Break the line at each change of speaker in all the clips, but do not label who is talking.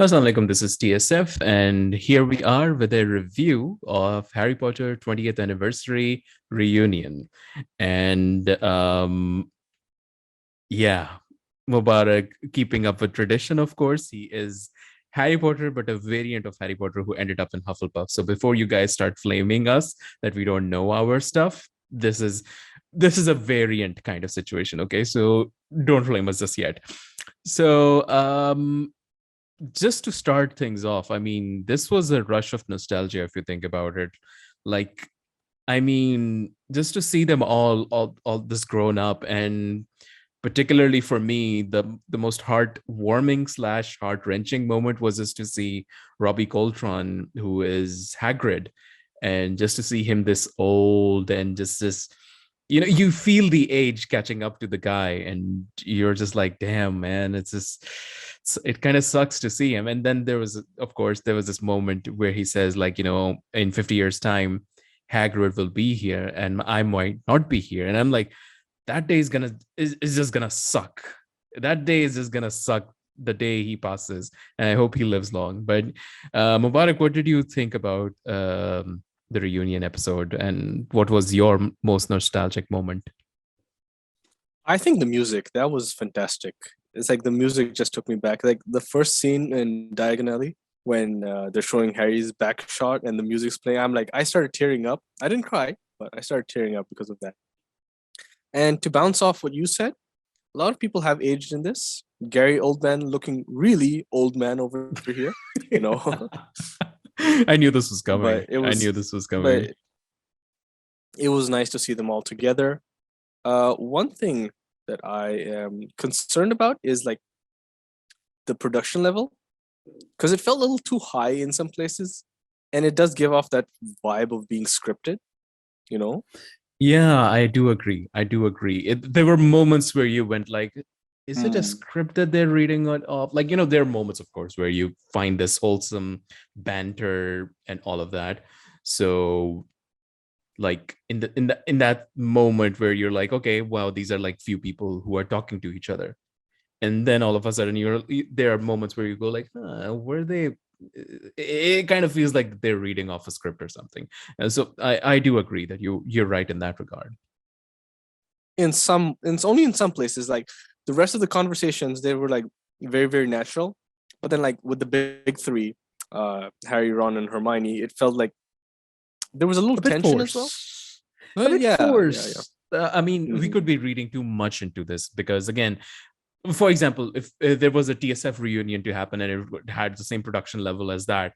Assalamu alaikum, this is TSF, and here we are with a review of Harry Potter 20th Anniversary Reunion. And yeah, Mubarak, keeping up with tradition, of course, he is Harry Potter, but a variant of Harry Potter who ended up in Hufflepuff. So before you guys start flaming us that we don't know our stuff, this is a variant kind of situation, okay? So don't flame us just yet. So just to start things off, I mean, this was a rush of nostalgia if you think about it. Like, I mean, just to see them all this grown up, and particularly for me, the most heartwarming slash heart wrenching moment was just to see Robbie Coltrane, who is Hagrid, and just to see him this old and just this, you feel the age catching up to the guy, and you're just like, damn, man, it kind of sucks to see him. And then of course, there was this moment where he says, like, in 50 years' time, Hagrid will be here, and I might not be here, and I'm like, that day is just gonna suck. That day is just gonna suck the day he passes, and I hope he lives long. But Mubarak, what did you think about the reunion episode, and what was your most nostalgic moment?
I think the music that was fantastic. It's like the music just took me back. Like the first scene in Diagon Alley when they're showing Harry's back shot and the music's playing. I started tearing up. I didn't cry, but I started tearing up because of that. And to bounce off what you said, a lot of people have aged in this. Gary Oldman looking really old man over here, you know.
I knew this was coming.
but it
I
was,
knew this was coming.
but it was nice to see them all together. One thing that I am concerned about is like the production level, because it felt a little too high in some places, and it does give off that vibe of being scripted, you know.
Yeah, I do agree. I do agree. There were moments where you went like, is it a
Mm.
script that they're reading it off? Like, there are moments, of course, where you find this wholesome banter and all of that. So, like in that moment where you're like, okay, wow, these are like few people who are talking to each other, and then all of a sudden there are moments where you go like, were they? It kind of feels like they're reading off a script or something. And so I do agree that you're right in that regard.
It's only in some places. Like the rest of the conversations, they were like very very natural, but then like with the big three, Harry, Ron, and Hermione, it felt like there was a little
A bit
tension as well.
forced. A
But
bit
yeah.
forced. I mean, we
Hmm.
could be reading too much into this because, again, for example, if there was a TSF reunion to happen and it had the same production level as that,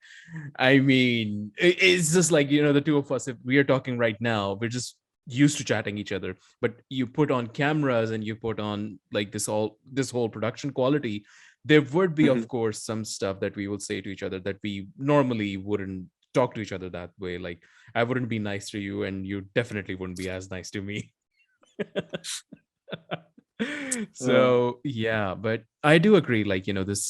I mean, it's just like, the two of us, if we are talking right now, we're just used to chatting each other. But you put on cameras and you put on like this whole production quality, there would be,
Hmm.
of course, some stuff that we would say to each other that we normally wouldn't talk to each other that way. Like, I wouldn't be nice to you, and you definitely wouldn't be as nice to me.
Uh,
So yeah, but I do agree, like, this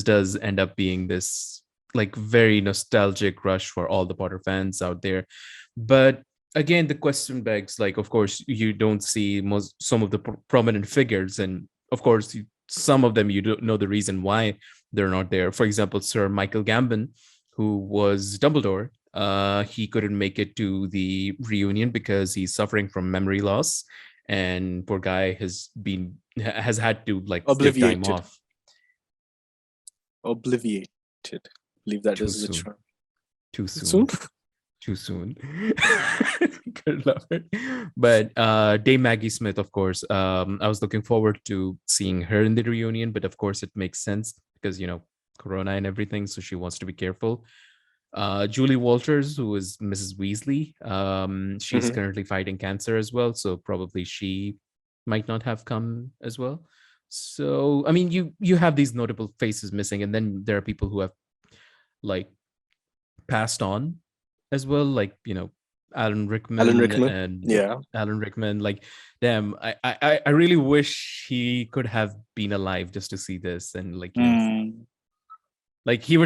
does end up being this like very nostalgic rush for all the Potter fans out there. But again, the question begs, like, of course you don't see some of the prominent figures, and of course some of them you don't know the reason why they're not there. For example, Sir Michael Gambon, who was Dumbledore, he couldn't make it to the reunion because he's suffering from memory loss, and poor guy has had to like take time
Obliviated.
off.
Obliviated. I believe that
Too
is the
soon.
term.
Too
Soon.
soon. Too soon. Good lord. But Dame Maggie Smith, of course, I was looking forward to seeing her in the reunion, but of course it makes sense because Corona and everything, so she wants to be careful. Julie Walters, who is Mrs. Weasley, she's
Hmm.
currently fighting cancer as well, so probably she might not have come as well. So I mean, you have these notable faces missing, and then there are people who have like passed on as well, like Alan
Alan
Rickman
Rickman.
and
Yeah.
Alan Rickman. Like, damn, I really wish he could have been alive just to see this, and like
Mm.
like he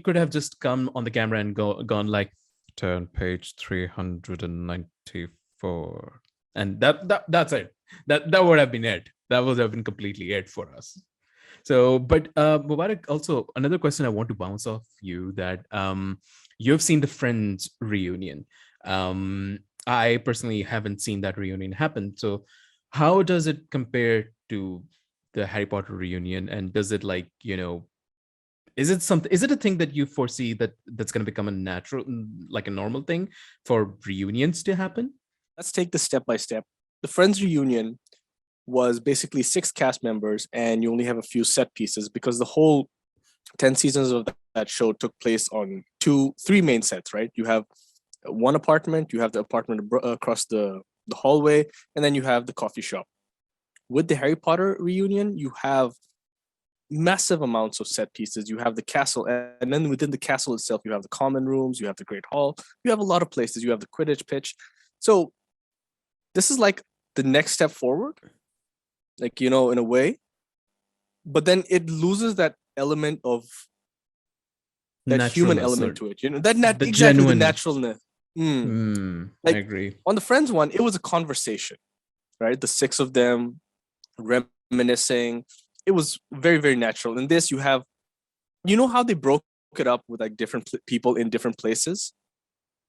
could have just come on the camera and gone like, turn page 394, and that's it. That would have been it. That would have been completely it for us. So, but Mubarak, also another question I want to bounce off you that you've seen the Friends reunion. I personally haven't seen that reunion happen. So, how does it compare to the Harry Potter reunion? And does it like, is it something? Is it a thing that you foresee that's going to become a natural, like a normal thing for reunions to happen?
Let's take this step by step. The Friends reunion was basically six cast members, and you only have a few set pieces because the whole 10 seasons of that show took place on three main sets, right? You have one apartment, you have the apartment across the hallway, and then you have the coffee shop. With the Harry Potter reunion, you have massive amounts of set pieces. You have the castle, and then within the castle itself, you have the common rooms, you have the Great Hall, you have a lot of places, you have the Quidditch pitch. So this is like the next step forward, like, in a way, but then it loses that element of that human
Naturalness
element
or
to it, that
the
exactly the
genuine.
naturalness. Mm.
I
Like
agree.
on the Friends one, it was a conversation, right? The six of them reminiscing. It was very, very natural. In this, you have, how they broke it up with like different people in different places,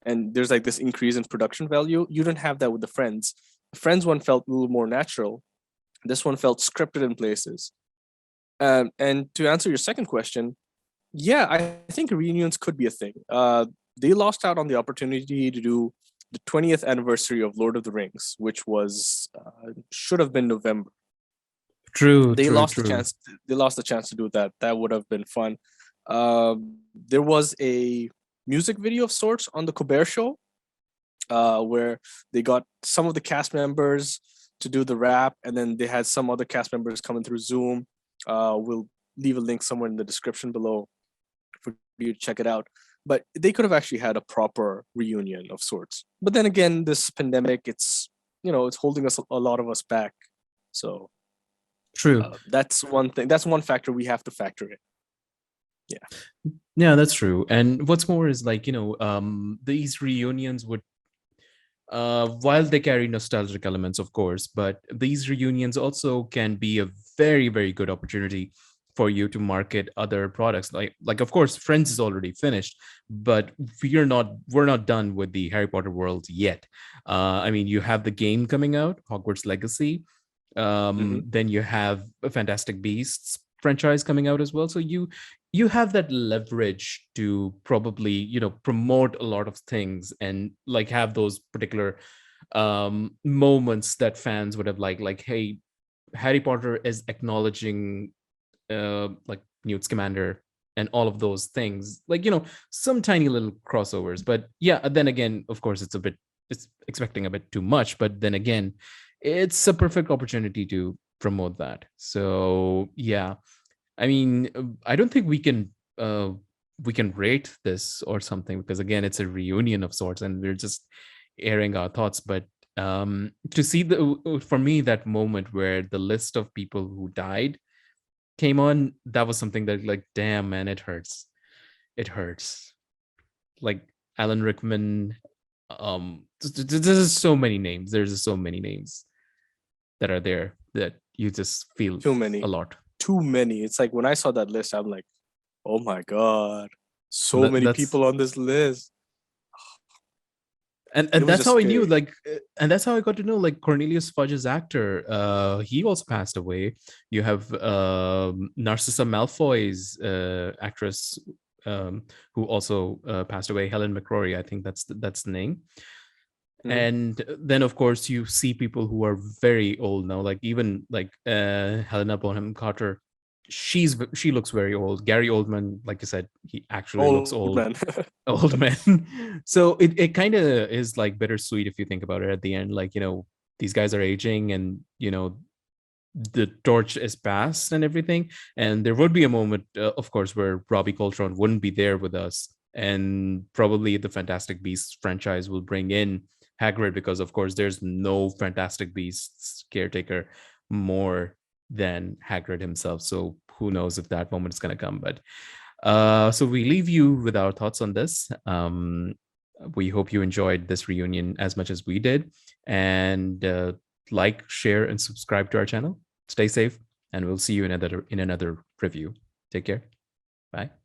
and there's like this increase in production value. You don't have that with the Friends. The Friends one felt a little more natural. This one felt scripted in places. And to answer your second question, yeah, I think reunions could be a thing. They lost out on the opportunity to do the 20th anniversary of Lord of the Rings, which was should have been November.
True,
They
true,
lost the
true.
chance. They lost the chance to do that. That would have been fun. There was a music video of sorts on the Colbert Show, where they got some of the cast members to do the rap, and then they had some other cast members coming through Zoom. We'll leave a link somewhere in the description below for you to check it out. But they could have actually had a proper reunion of sorts. But then again, this pandemic, it's holding a lot of us back. So
True.
that's one thing. That's one factor we have to factor in. Yeah.
Yeah, that's true. And what's more is like, these reunions would while they carry nostalgic elements, of course, but these reunions also can be a very, very good opportunity for you to market other products. Like of course, Friends is already finished, but we're not done with the Harry Potter world yet. I mean, you have the game coming out, Hogwarts Legacy.
Hmm.
Then you have a Fantastic Beasts franchise coming out as well. So you have that leverage to probably promote a lot of things and like have those particular moments that fans would have like, hey, Harry Potter is acknowledging like Newt Scamander and all of those things, like some tiny little crossovers. But yeah, then again, of course, it's expecting a bit too much, but then again, it's a perfect opportunity to promote that. So yeah, I mean, I don't think we can rate this or something because again, it's a reunion of sorts, and we're just airing our thoughts. But to see for me that moment where the list of people who died came on, that was something that like, damn man, it hurts. It hurts. Like Alan Rickman. There's so many names. There's just so many names that are there that you just feel
Too
a
many.
lot.
Too many. It's like when I saw that list, I'm like, oh my god, so
That,
many
that's
people on this list.
and
It was
that's
just
how I knew
scary.
like and that's how I got to know like Cornelius Fudge's actor. He also passed away. You have Narcissa Malfoy's actress, who also passed away, Helen McCrory, I think that's the name.
Mhm.
And then of course you see people who are very old now, like even like Helena Bonham Carter. She looks very old. Gary Oldman, like I said, he actually looks
Old
old.
man.
Old man. So it kind of is like bittersweet if you think about it at the end. Like, these guys are aging, and the torch is passed and everything. And there would be a moment, of course, where Robbie Coltrane wouldn't be there with us. And probably the Fantastic Beasts franchise will bring in Hagrid because, of course, there's no Fantastic Beasts caretaker more than Hagrid himself. So who knows if that moment is going to come. But so we leave you with our thoughts on this. We hope you enjoyed this reunion as much as we did. And like, share, and subscribe to our channel. Stay safe. and we'll see you in another review. Take care. Bye.